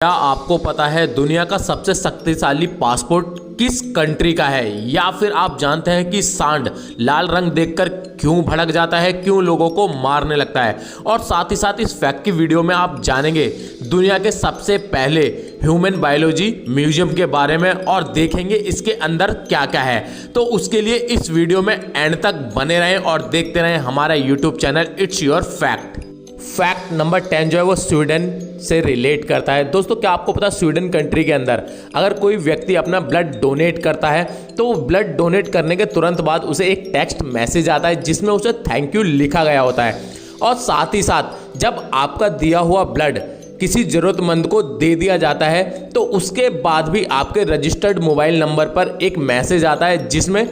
क्या आपको पता है दुनिया का सबसे शक्तिशाली पासपोर्ट किस कंट्री का है? या फिर आप जानते हैं कि सांड लाल रंग देखकर क्यों भड़क जाता है, क्यों लोगों को मारने लगता है? और साथ ही साथ इस फैक्ट की वीडियो में आप जानेंगे दुनिया के सबसे पहले ह्यूमन बायोलॉजी म्यूजियम के बारे में और देखेंगे इसके अंदर क्या क्या है। तो उसके लिए इस वीडियो में एंड तक बने रहें और देखते रहें हमारा YouTube channel it's your fact. Fact number 10 जो है वो स्वीडन से रिलेट करता है। दोस्तों, क्या आपको पता है स्वीडन कंट्री के अंदर अगर कोई व्यक्ति अपना ब्लड डोनेट करता है तो वो ब्लड डोनेट करने के तुरंत बाद उसे एक टेक्स्ट मैसेज आता है जिसमें उसे थैंक यू लिखा गया होता है। और साथ ही साथ जब आपका दिया हुआ ब्लड किसी ज़रूरतमंद को दे दिया जाता है तो उसके बाद भी आपके रजिस्टर्ड मोबाइल नंबर पर एक मैसेज आता है जिसमें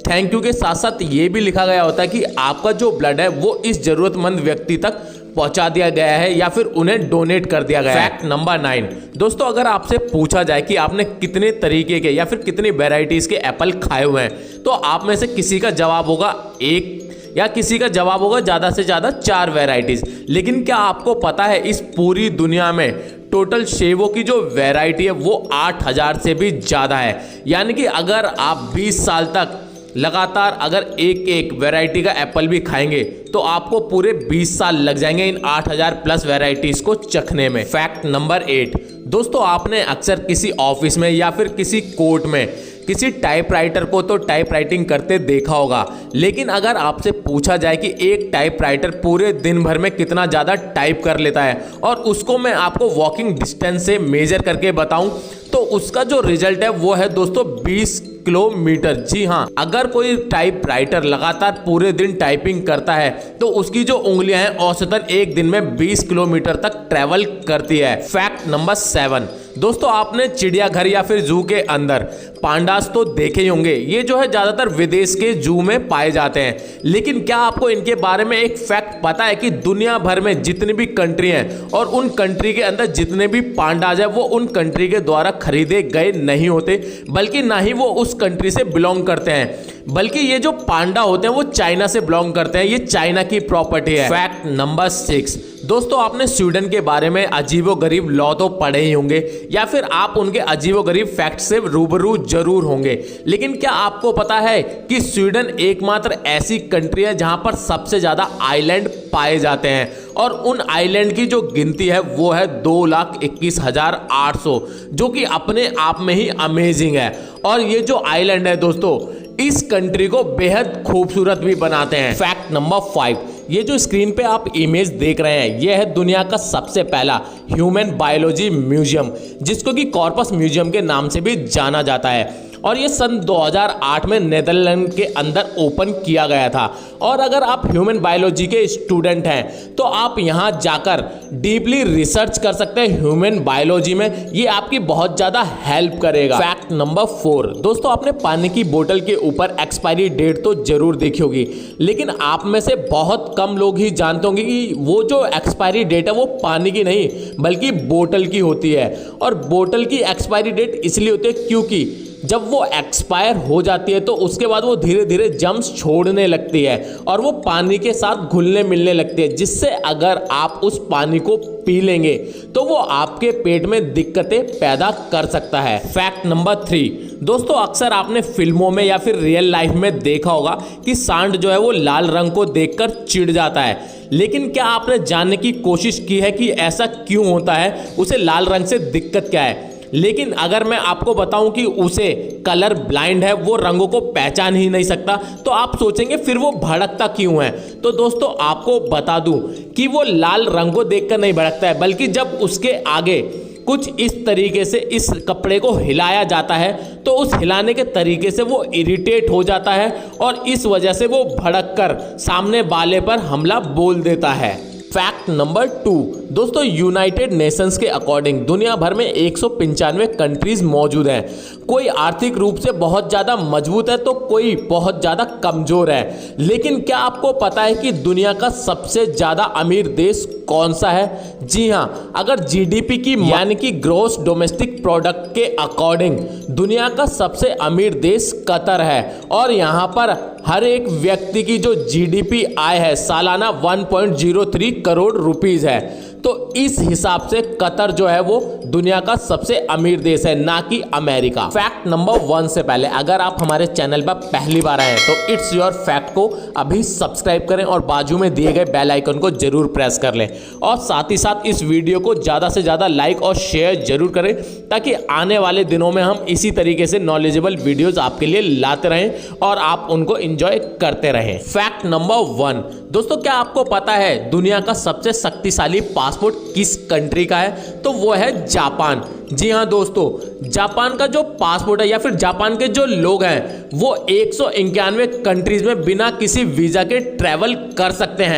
थैंक यू के साथ साथ ये भी लिखा गया होता है कि आपका जो ब्लड है वो इस ज़रूरतमंद व्यक्ति तक पहुंचा दिया गया है या फिर उन्हें डोनेट कर दिया गया है। फैक्ट नंबर 9 दोस्तों, अगर आपसे पूछा जाए कि आपने कितने तरीके के या फिर कितनी वेराइटीज के एप्पल खाए हुए हैं तो आप में से किसी का जवाब होगा 1 या किसी का जवाब होगा ज़्यादा से ज़्यादा 4 वेराइटीज। लेकिन क्या आपको पता है इस पूरी दुनिया में टोटल सेवों की जो वैरायटी है वो 8000 से भी ज़्यादा है। यानी कि अगर आप 20 साल तक लगातार अगर एक वैरायटी का एप्पल भी खाएंगे तो आपको पूरे 20 साल लग जाएंगे इन 8000 प्लस वैरायटीज को चखने में। फैक्ट नंबर 8 दोस्तों, आपने अक्सर किसी ऑफिस में या फिर किसी कोर्ट में किसी टाइपराइटर को तो टाइपराइटिंग करते देखा होगा, लेकिन अगर आपसे पूछा जाए कि एक टाइपराइटर पूरे दिन भर में कितना ज़्यादा टाइप कर लेता है और उसको मैं आपको वॉकिंग डिस्टेंस से मेजर करके बताऊं तो उसका जो रिजल्ट है वो है दोस्तों 20 किलोमीटर। जी हाँ, अगर कोई टाइपराइटर लगातार पूरे दिन टाइपिंग करता है तो उसकी जो उंगलियां हैं औसतन एक दिन में 20 किलोमीटर तक ट्रेवल करती है। फैक्ट नंबर 7 दोस्तों, आपने चिड़ियाघर या फिर जू के अंदर पांडास तो देखे ही होंगे। ये जो है ज्यादातर विदेश के जू में पाए जाते हैं, लेकिन क्या आपको इनके बारे में एक फैक्ट पता है कि दुनिया भर में जितनी भी कंट्री हैं और उन कंट्री के अंदर जितने भी पांडाज है वो उन कंट्री के द्वारा खरीदे गए नहीं होते, बल्कि ना ही वो उस कंट्री से बिलोंग करते हैं, बल्कि ये जो पांडा होते हैं वो चाइना से बिलोंग करते हैं। ये चाइना की प्रॉपर्टी है। फैक्ट नंबर 6 दोस्तों, आपने स्वीडन के बारे में अजीबोगरीब लॉ तो पढ़े ही होंगे या फिर आप उनके अजीबोगरीब फैक्ट से रूबरू जरूर होंगे, लेकिन क्या आपको पता है कि स्वीडन एकमात्र ऐसी कंट्री है जहां पर सबसे ज्यादा आइलैंड पाए जाते हैं और उन आइलैंड की जो गिनती है वो है 2,21,800, जो कि अपने आप में ही अमेजिंग है। और ये जो आइलैंड है दोस्तों इस कंट्री को बेहद खूबसूरत भी बनाते हैं। फैक्ट नंबर 5 ये जो स्क्रीन पे आप इमेज देख रहे हैं ये है दुनिया का सबसे पहला ह्यूमन बायोलॉजी म्यूजियम, जिसको कि कॉर्पस म्यूजियम के नाम से भी जाना जाता है। और ये सन 2008 में नीदरलैंड के अंदर ओपन किया गया था। और अगर आप ह्यूमन बायोलॉजी के स्टूडेंट हैं तो आप यहाँ जाकर डीपली रिसर्च कर सकते हैं ह्यूमन बायोलॉजी में, ये आपकी बहुत ज़्यादा हेल्प करेगा। फैक्ट नंबर 4 दोस्तों, आपने पानी की बोतल के ऊपर एक्सपायरी डेट तो जरूर देखी होगी, लेकिन आप में से बहुत कम लोग ही जानते होंगे कि वो जो एक्सपायरी डेट है वो पानी की नहीं बल्कि बोतल की होती है। और बोतल की एक्सपायरी डेट इसलिए होती है क्योंकि जब वो एक्सपायर हो जाती है तो उसके बाद वो धीरे धीरे जम्स छोड़ने लगती है और वो पानी के साथ घुलने मिलने लगती है, जिससे अगर आप उस पानी को पी लेंगे तो वो आपके पेट में दिक्कतें पैदा कर सकता है। फैक्ट नंबर 3 दोस्तों, अक्सर आपने फिल्मों में या फिर रियल लाइफ में देखा होगा कि सांड जो है वो लाल रंग को देखकर चिढ़ जाता है, लेकिन क्या आपने जानने की कोशिश की है कि ऐसा क्यों होता है, उसे लाल रंग से दिक्कत क्या है? लेकिन अगर मैं आपको बताऊं कि उसे कलर ब्लाइंड है, वो रंगों को पहचान ही नहीं सकता, तो आप सोचेंगे फिर वो भड़कता क्यों है। तो दोस्तों आपको बता दूं कि वो लाल रंग को देखकर नहीं भड़कता है, बल्कि जब उसके आगे कुछ इस तरीके से इस कपड़े को हिलाया जाता है तो उस हिलाने के तरीके से वो इरिटेट हो जाता है और इस वजह से वो भड़क कर सामने वाले पर हमला बोल देता है। फैक्ट नंबर 2 दोस्तों, यूनाइटेड नेशंस के अकॉर्डिंग दुनिया भर में 195 कंट्रीज मौजूद हैं। कोई आर्थिक रूप से बहुत ज़्यादा मजबूत है तो कोई बहुत ज़्यादा कमज़ोर है। लेकिन क्या आपको पता है कि दुनिया का सबसे ज़्यादा अमीर देश कौन सा है? जी हाँ, अगर जीडीपी की यानी कि ग्रॉस डोमेस्टिक प्रोडक्ट के अकॉर्डिंग दुनिया का सबसे अमीर देश कतर है और यहाँ पर हर एक व्यक्ति की जो जीडीपी आय है सालाना 1.03 करोड़ रुपीस है। तो इस हिसाब से कतर जो है वो दुनिया का सबसे अमीर देश है, ना कि अमेरिका। फैक्ट नंबर 1 से पहले अगर आप हमारे चैनल पर पहली बार आए हैं तो इट्स योर फैक्ट को अभी सब्सक्राइब करें और बाजू में दिए गए बेल आइकन को जरूर प्रेस कर लें, और साथ ही साथ इस वीडियो को ज़्यादा से ज़्यादा लाइक और शेयर जरूर करें, ताकि आने वाले दिनों में हम इसी तरीके से नॉलेजेबल वीडियोस आपके लिए लाते रहें और आप उनको एंजॉय करते रहें। फैक्ट नंबर 1, दोस्तों क्या आपको पता है दुनिया का सबसे शक्तिशाली पासपोर्ट किस कंट्री का है? तो वो है जापान। जी हाँ दोस्तों, जापान का जो पासपोर्ट है या फिर जापान के जो लोग हैं वो 191 कंट्रीज में बिना किसी वीजा के ट्रैवल कर सकते हैं।